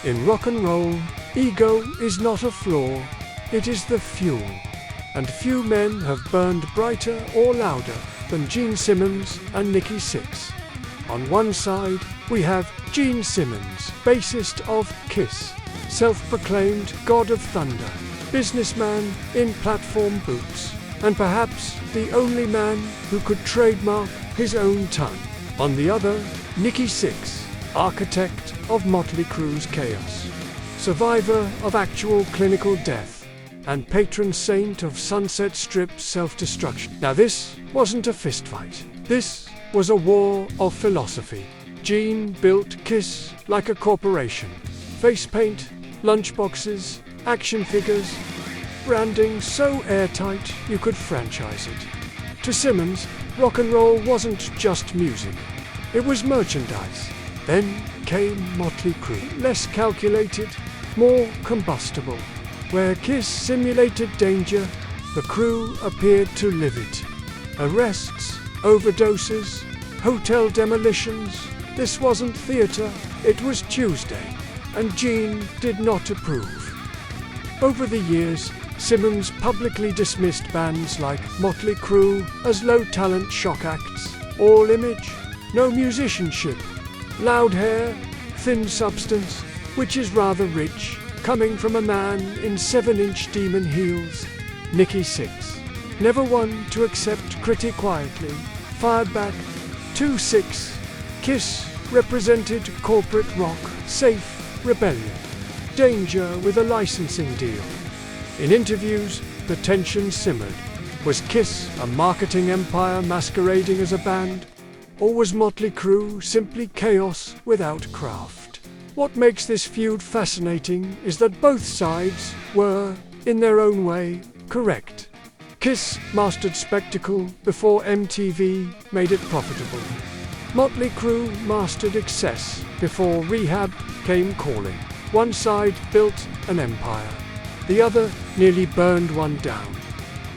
In rock and roll, ego is not a flaw, it is the fuel. And few men have burned brighter or louder than Gene Simmons and Nikki Sixx. On one side, we have Gene Simmons, bassist of Kiss, self-proclaimed god of thunder, businessman in platform boots, and perhaps the only man who could trademark his own tongue. On the other, Nikki Sixx, architect of Mötley Crüe's chaos, survivor of actual clinical death, and patron saint of Sunset Strip's self-destruction. Now this wasn't a fistfight. This was a war of philosophy. Gene built Kiss like a corporation. Face paint, lunchboxes, action figures, branding so airtight you could franchise it. To Simmons, rock and roll wasn't just music. It was merchandise. Then came Mötley Crüe, less calculated, more combustible. Where Kiss simulated danger, the Crüe appeared to live it. Arrests, overdoses, hotel demolitions. This wasn't theatre, it was Tuesday, and Gene did not approve. Over the years, Simmons publicly dismissed bands like Mötley Crüe as low-talent shock acts, all image, no musicianship, loud hair, thin substance, which is rather rich, coming from a man in 7-inch demon heels. Nikki Sixx, never one to accept critique quietly, fired back. 2-6. Kiss represented corporate rock, safe rebellion, danger with a licensing deal. In interviews, the tension simmered. Was Kiss a marketing empire masquerading as a band? Or was Mötley Crüe simply chaos without craft? What makes this feud fascinating is that both sides were, in their own way, correct. Kiss mastered spectacle before MTV made it profitable. Mötley Crüe mastered excess before rehab came calling. One side built an empire, the other nearly burned one down.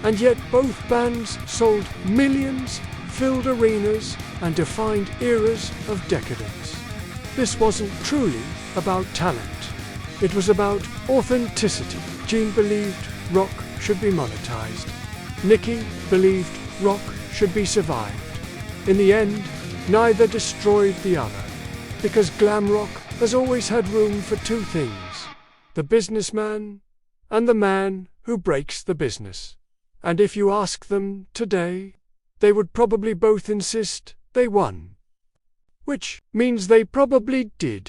And yet both bands sold millions, filled arenas, and defined eras of decadence. This wasn't truly about talent. It was about authenticity. Gene believed rock should be monetized. Nikki believed rock should be survived. In the end, neither destroyed the other, because glam rock has always had room for two things: the businessman and the man who breaks the business. And if you ask them today, they would probably both insist they won. Which means they probably did.